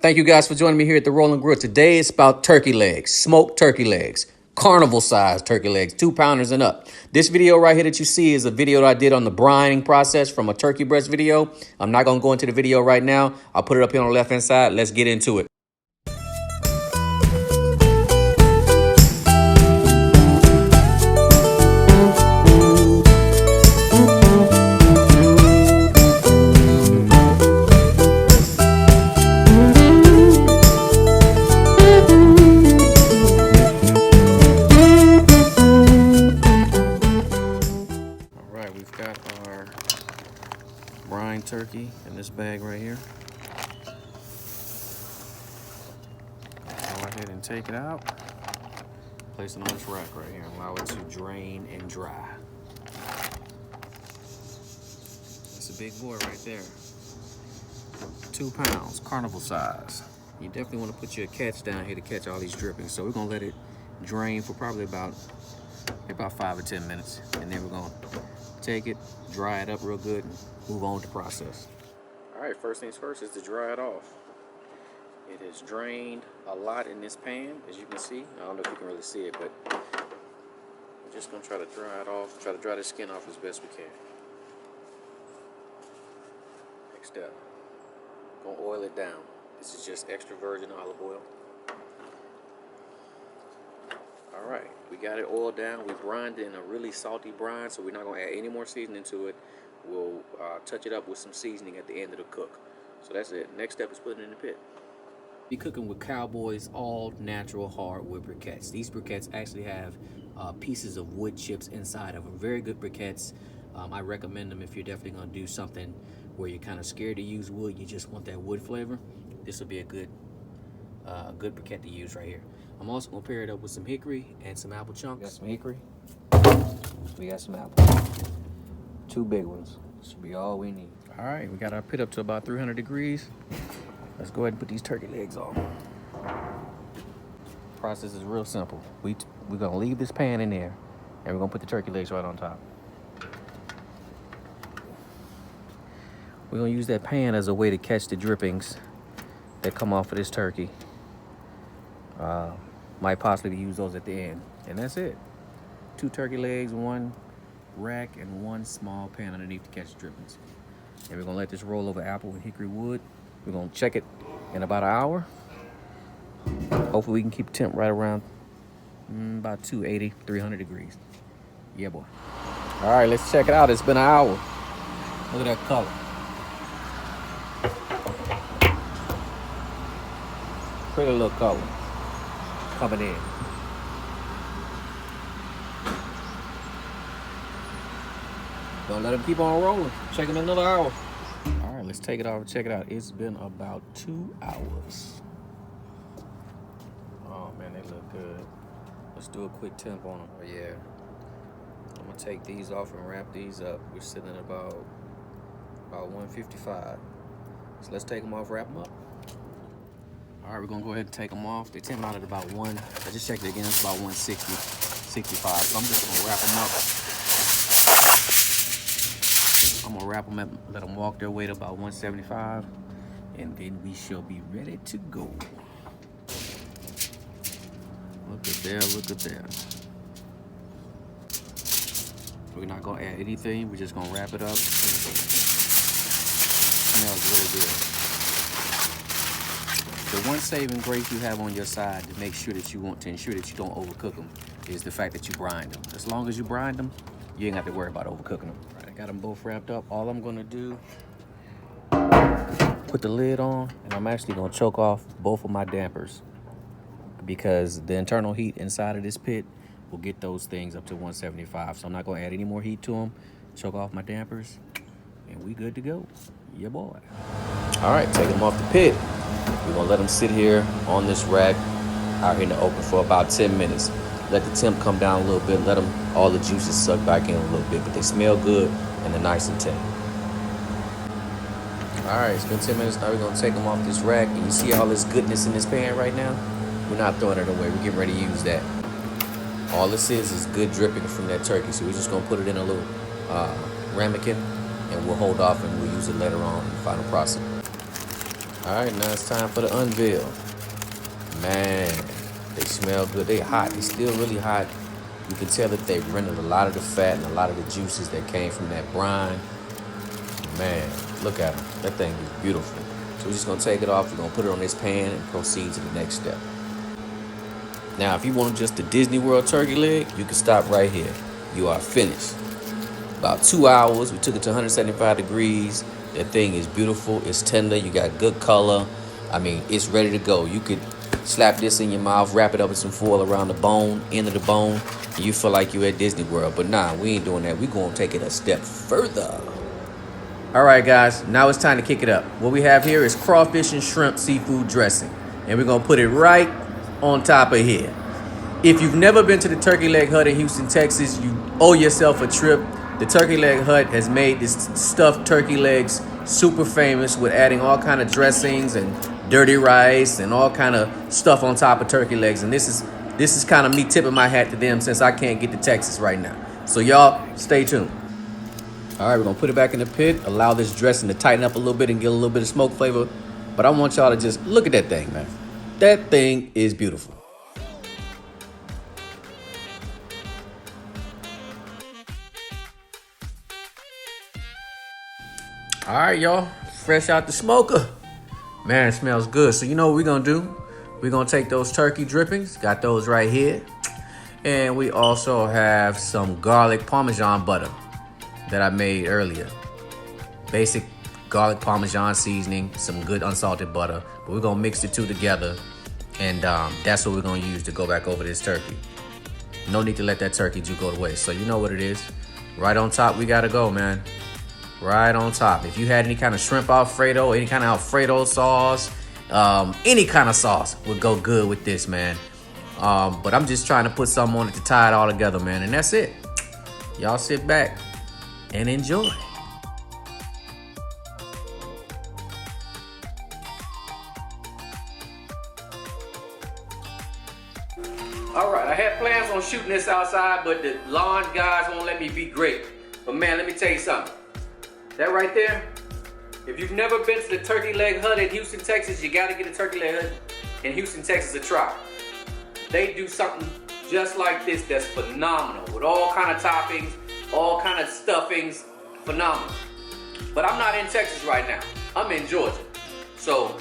Thank you guys for joining me here at the Rolling Grill. Today it's about turkey legs, smoked turkey legs, carnival size turkey legs, 2-pounders and up. This video right here that you see is a video that I did on the brining process from a turkey breast video. I'm not going to go into the video right now. I'll put it up here on the left-hand side. Let's get into it. We've got our brine turkey in this bag right here. Go ahead and take it out. Place it on this rack right here and allow it to drain and dry. That's a big boy right there. 2 pounds, carnival size. You definitely want to put your catch down here to catch all these drippings. So we're gonna let it drain for probably about 5 or 10 minutes, and then we're gonna take it, dry it up real good, and move on with the process. All right, first things first is to dry it off. It is drained a lot in this pan, as you can see. I don't know if you can really see it, but we're just gonna try to dry it off, try to dry the skin off as best we can. Next step, gonna oil it down. This is just extra virgin olive oil. All right, we got it oiled down. We brined it in a really salty brine, so we're not gonna add any more seasoning to it. We'll touch it up with some seasoning at the end of the cook. So that's it. Next step is putting it in the pit. Be cooking with Cowboys all natural hardwood briquettes. These briquettes actually have pieces of wood chips inside of them. Very good briquettes. I recommend them if you're definitely gonna do something where you're kind of scared to use wood. You just want that wood flavor. This will be a good briquette to use right here. I'm also gonna pair it up with some hickory and some apple chunks. Got some hickory. We got some apples. 2 big ones. Should be all we need. All right, we got our pit up to about 300 degrees. Let's go ahead and put these turkey legs on. Process is real simple. We're gonna leave this pan in there, and we're gonna put the turkey legs right on top. We're gonna use that pan as a way to catch the drippings that come off of this turkey. Might possibly use those at the end, and that's it. 2 turkey legs, 1 rack, and 1 small pan underneath to catch the drippings. And we're gonna let this roll over apple and hickory wood. We're gonna check it in about an hour. Hopefully we can keep the temp right around about 280, 300 degrees. Yeah, boy. All right, let's check it out. It's been an hour. Look at that color. Pretty little color coming in. Gonna let them keep on rolling. Check them in another hour. All right, let's take it off and check it out. It's been about 2 hours. Oh man, they look good. Let's do a quick temp on them. Oh yeah. I'm gonna take these off and wrap these up. We're sitting at about 155. So let's take them off, wrap them up. All right, we're gonna go ahead and take them off. They temp out at about 1. I just checked it again, it's about 160, 65. So I'm just gonna wrap them up. I'm gonna wrap them up, let them walk their way to about 175, and then we shall be ready to go. Look at there, look at there. We're not gonna add anything, we're just gonna wrap it up. Smells really good. The one saving grace you have on your side to make sure that you want to ensure that you don't overcook them is the fact that you brine them. As long as you brine them, you ain't got to worry about overcooking them. All right, I got them both wrapped up. All I'm gonna do, put the lid on, and I'm actually gonna choke off both of my dampers because the internal heat inside of this pit will get those things up to 175. So I'm not gonna add any more heat to them. Choke off my dampers, and we good to go. Yeah, boy. All right, take them off the pit. We're gonna let them sit here on this rack out here in the open for about 10 minutes. Let the temp come down a little bit, let them, all the juices suck back in a little bit, but they smell good and they're nice and tender. All right, it's been 10 minutes now. We're gonna take them off this rack, and you see all this goodness in this pan right now? We're not throwing it away, we're getting ready to use that. All this is good dripping from that turkey, so we're just gonna put it in a little ramekin, and we'll hold off and we'll use it later on in the final process. All right, now it's time for the unveil. Man, they smell good. They hot. They still really hot. You can tell that they've rendered a lot of the fat and a lot of the juices that came from that brine. Man, look at them. That thing is beautiful. So we're just gonna take it off. We're gonna put it on this pan and proceed to the next step. Now, if you want just the Disney World turkey leg, you can stop right here. You are finished. About 2 hours. We took it to 175 degrees. That thing is beautiful. It's tender. You got good color. I mean, it's ready to go. You could slap this in your mouth, wrap it up with some foil around the bone, end of the bone, and you feel like you're at Disney World. But nah, we ain't doing that. We're going to take it a step further. All right, guys. Now it's time to kick it up. What we have here is crawfish and shrimp seafood dressing. And we're going to put it right on top of here. If you've never been to the Turkey Leg Hut in Houston, Texas, you owe yourself a trip. The Turkey Leg Hut has made this stuffed turkey legs super famous with adding all kind of dressings and dirty rice and all kind of stuff on top of turkey legs. And this is kind of me tipping my hat to them since I can't get to Texas right now. So y'all stay tuned. All right, we're gonna put it back in the pit, allow this dressing to tighten up a little bit and get a little bit of smoke flavor. But I want y'all to just look at that thing, man. That thing is beautiful. All right, y'all, fresh out the smoker. Man, it smells good. So you know what we're gonna do? We're gonna take those turkey drippings, got those right here. And we also have some garlic Parmesan butter that I made earlier. Basic garlic Parmesan seasoning, some good unsalted butter. But we're gonna mix the two together, and that's what we're gonna use to go back over this turkey. No need to let that turkey juice go to waste. So you know what it is. Right on top, we gotta go, man. Right on top. If you had any kind of shrimp Alfredo, any kind of Alfredo sauce, any kind of sauce would go good with this, man. But I'm just trying to put something on it to tie it all together, man. And that's it. Y'all sit back and enjoy. All right, I had plans on shooting this outside, but the lawn guys won't let me be great. But man, let me tell you something. That right there, if you've never been to the Turkey Leg Hut in Houston, Texas, you gotta get a Turkey Leg Hut in Houston, Texas a try. They do something just like this that's phenomenal with all kind of toppings, all kind of stuffings, phenomenal. But I'm not in Texas right now. I'm in Georgia. So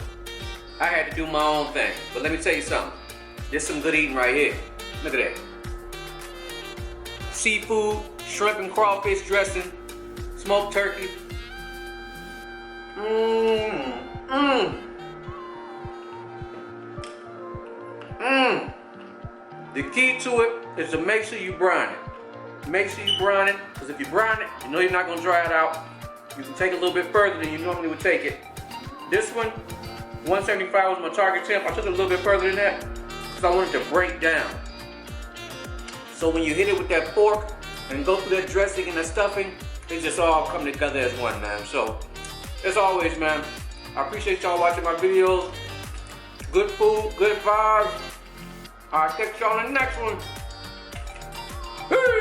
I had to do my own thing. But let me tell you something. There's some good eating right here. Look at that. Seafood, shrimp and crawfish dressing, smoked turkey. The key to it is to make sure you brine it. Make sure you brine it, because if you brine it, you know you're not going to dry it out. You can take it a little bit further than you normally would take it. This one, 175 was my target temp. I took it a little bit further than that because I wanted to break down. So when you hit it with that fork and go through that dressing and that stuffing, they just all come together as one, man. So, as always, man, I appreciate y'all watching my videos. Good food, good vibes. I'll catch y'all in the next one. Peace!